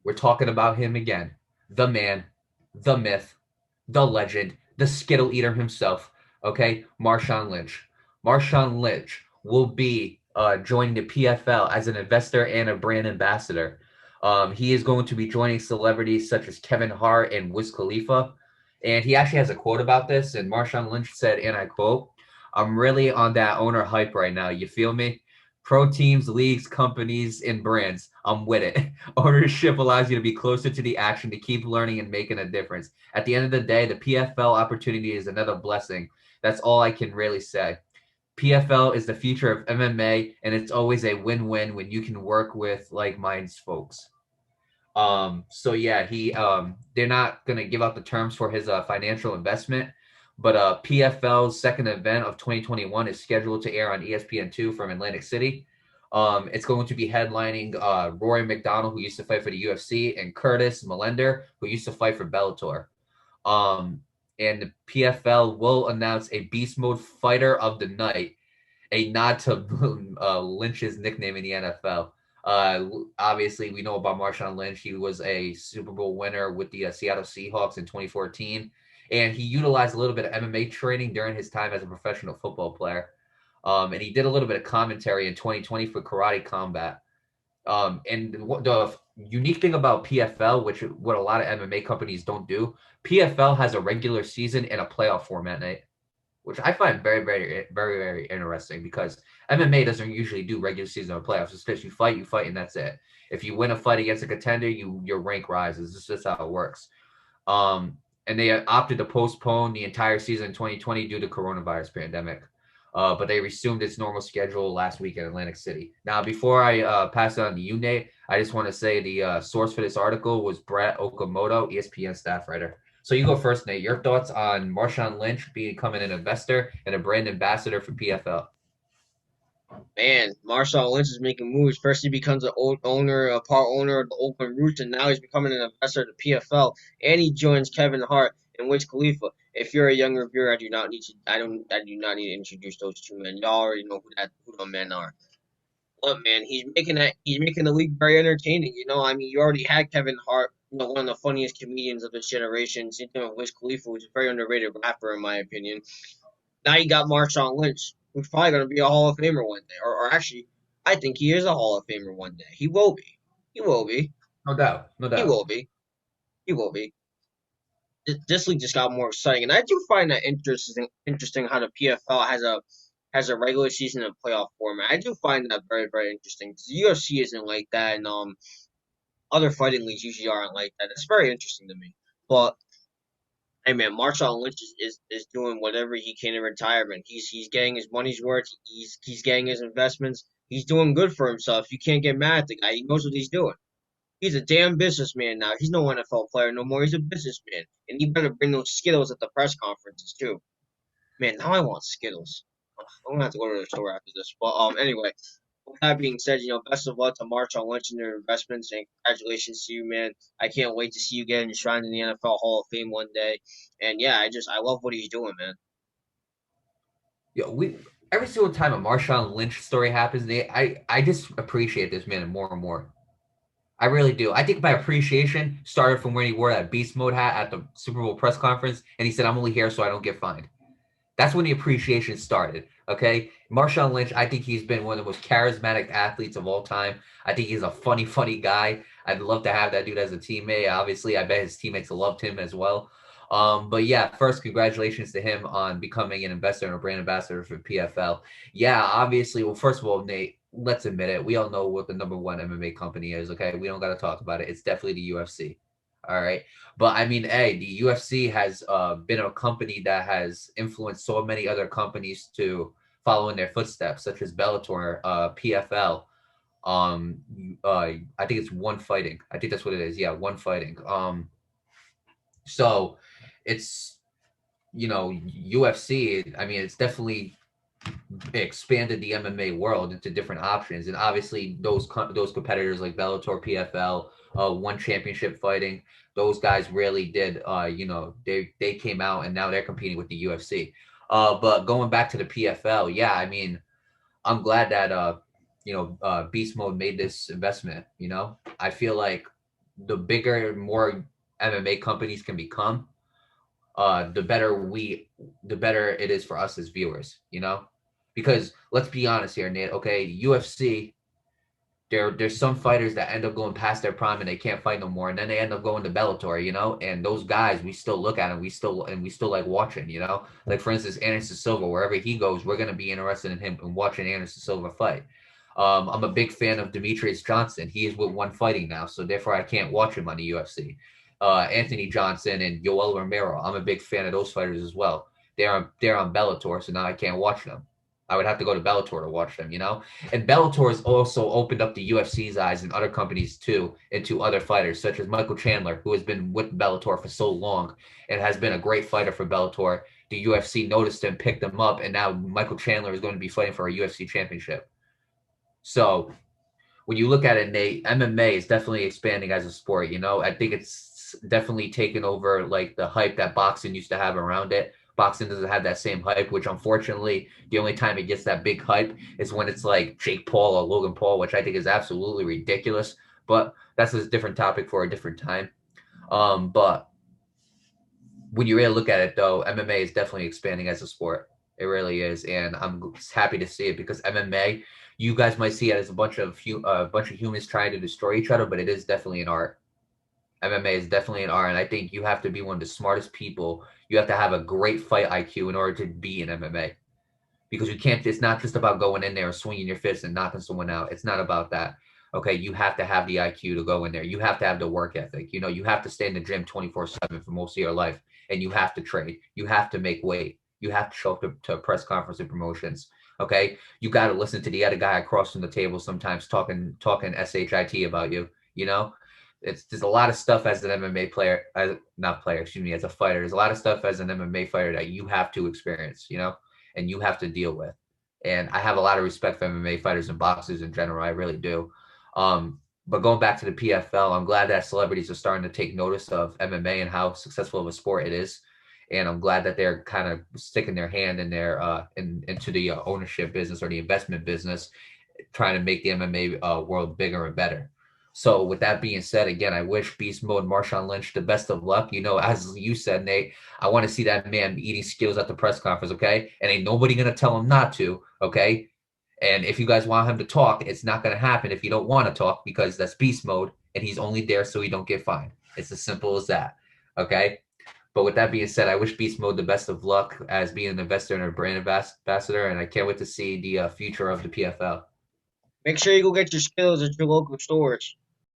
We're talking about him again. The man, the myth, the legend, the Skittle Eater himself. Okay, Marshawn Lynch. Marshawn Lynch will be joining the PFL as an investor and a brand ambassador. He is going to be joining celebrities such as Kevin Hart and Wiz Khalifa. And he actually has a quote about this. And Marshawn Lynch said, and I quote, "I'm really on that owner hype right now. You feel me? Pro teams, leagues, companies, and brands. I'm with it. Ownership allows you to be closer to the action, to keep learning and making a difference. At the end of the day, the PFL opportunity is another blessing. That's all I can really say. PFL is the future of MMA, and it's always a win-win when you can work with like-minded folks." So yeah, he they're not gonna give out the terms for his financial investment, but PFL's second event of 2021 is scheduled to air on ESPN2 from Atlantic City. It's going to be headlining Rory McDonald, who used to fight for the UFC, and Curtis Melender, who used to fight for Bellator. Um, and the PFL will announce a Beast Mode Fighter of the Night, a nod to Lynch's nickname in the NFL. Obviously, we know about Marshawn Lynch. He was a Super Bowl winner with the Seattle Seahawks in 2014, and he utilized a little bit of MMA training during his time as a professional football player. And he did a little bit of commentary in 2020 for Karate Combat. And the unique thing about PFL, which what a lot of MMA companies don't do, PFL has a regular season and a playoff format, Nate, which I find very, very, very, very interesting because MMA doesn't usually do regular season or playoffs. It's just you fight, and that's it. If you win a fight against a contender, your rank rises. It's just how it works. And they opted to postpone the entire season in 2020 due to coronavirus pandemic. But they resumed its normal schedule last week in Atlantic City. Now, before I pass it on to you, Nate, I just want to say the source for this article was Brett Okamoto, ESPN staff writer. So you go first, Nate. Your thoughts on Marshawn Lynch becoming an investor and a brand ambassador for PFL? Man, Marshawn Lynch is making moves. First, he becomes an old owner, a part owner of the Oakland Roots, and now he's becoming an investor of the PFL. And he joins Kevin Hart and Wiz Khalifa. If you're a younger viewer, I do not need to introduce those two men. Y'all already know who the men are. Look, man, he's making the league very entertaining. I mean, you already had Kevin Hart, one of the funniest comedians of this generation. Same thing with Wiz Khalifa, who's a very underrated rapper, in my opinion. Now you got Marshawn Lynch, who's probably going to be a Hall of Famer one day. Or actually, I think he is a Hall of Famer one day. He will be. He will be. No doubt, no He doubt. will be. He will be. This league just got more exciting, and I do find that interesting how the PFL has a regular season and playoff format. I do find that very very interesting because the UFC isn't like that, and other fighting leagues usually aren't like that. It's very interesting to me. But hey man, Marshawn Lynch is doing whatever he can in retirement. He's getting his money's worth. He's getting his investments. He's doing good for himself. You can't get mad at the guy. He knows what he's doing. He's a damn businessman now. He's no NFL player no more. He's a businessman, and he better bring those Skittles at the press conferences too. Man, now I want Skittles. Ugh, I'm gonna have to go to the store after this. But anyway, with that being said, best of luck to Marshawn Lynch and their investments, and congratulations to you, man. I can't wait to see you get enshrined in the NFL Hall of Fame one day. And yeah, I love what he's doing, man. We every single time a Marshawn Lynch story happens, Nate, I just appreciate this man more and more. I really do. I think my appreciation started from when he wore that beast mode hat at the Super Bowl press conference, and he said, "I'm only here so I don't get fined." That's when the appreciation started. Okay, Marshawn Lynch. I think he's been one of the most charismatic athletes of all time. I think he's a funny, funny guy. I'd love to have that dude as a teammate. Obviously, I bet his teammates loved him as well. But yeah, first, congratulations to him on becoming an investor and a brand ambassador for PFL. Yeah, obviously. Well, first of all, Nate, let's admit it. We all know what the number one MMA company is. Okay, we don't got to talk about it. It's definitely the UFC. All right. But I mean, hey, the UFC has been a company that has influenced so many other companies to follow in their footsteps, such as Bellator, PFL. I think it's One Fighting. I think that's what it is. Yeah, One Fighting. So it's UFC. I mean, it's definitely expanded the MMA world into different options, and obviously those competitors like Bellator, PFL, One Championship Fighting, those guys really did. They came out and now they're competing with the UFC. But going back to the PFL, yeah, I mean, I'm glad that Beast Mode made this investment. I feel like the bigger, more MMA companies can become, the better the better it is for us as viewers. You know, because let's be honest here, Nate. Okay, UFC, there's some fighters that end up going past their prime and they can't fight no more, and then they end up going to Bellator, you know. And those guys, we still look at them, we still like watching, you know. Like for instance, Anderson Silva, wherever he goes, we're gonna be interested in him and watching Anderson Silva fight. I'm a big fan of Demetrius Johnson. He is with One Fighting now, so therefore I can't watch him on the UFC. Anthony Johnson and Yoel Romero, I'm a big fan of those fighters as well. They're on Bellator, so now I can't watch them. I would have to go to Bellator to watch them, you know. And Bellator has also opened up the UFC's eyes and other companies too into other fighters, such as Michael Chandler, who has been with Bellator for so long and has been a great fighter for Bellator. The UFC noticed him, picked him up, and now Michael Chandler is going to be fighting for a UFC championship. So when you look at it, Nate, MMA is definitely expanding as a sport. You know, I think it's definitely taken over like the hype that boxing used to have around it. Boxing doesn't have that same hype, which unfortunately, the only time it gets that big hype is when it's like Jake Paul or Logan Paul, which I think is absolutely ridiculous. But that's a different topic for a different time. But when you really look at it, though, MMA is definitely expanding as a sport. It really is, and I'm happy to see it because MMA, you guys might see it as a bunch of humans trying to destroy each other, but it is definitely an art. MMA is definitely an art, and I think you have to be one of the smartest people. You have to have a great fight IQ in order to be in MMA because you can't. It's not just about going in there, swinging your fist, and knocking someone out. It's not about that. Okay, you have to have the IQ to go in there. You have to have the work ethic. You know, you have to stay in the gym 24/7 for most of your life, and you have to train. You have to make weight. You have to show up to press conference and promotions. Okay, you got to listen to the other guy across from the table sometimes talking shit about you. You know, there's a lot of stuff as an MMA player, not player, excuse me, as a fighter. There's a lot of stuff as an MMA fighter that you have to experience. You know, and you have to deal with. And I have a lot of respect for MMA fighters and boxers in general. I really do. But going back to the PFL, I'm glad that celebrities are starting to take notice of MMA and how successful of a sport it is. And I'm glad that they're kind of sticking their hand in their into the ownership business or the investment business, trying to make the MMA world bigger and better. So with that being said, again, I wish Beast Mode Marshawn Lynch the best of luck. You know, as you said, Nate, I want to see that man eating skills at the press conference, okay? And ain't nobody gonna tell him not to, okay? And if you guys want him to talk, it's not gonna happen if you don't want to talk because that's Beast Mode, and he's only there so he don't get fined. It's as simple as that, okay? But with that being said, I wish Beast Mode the best of luck as being an investor and a brand ambassador, and I can't wait to see the future of the PFL. Make sure you go get your skills at your local stores.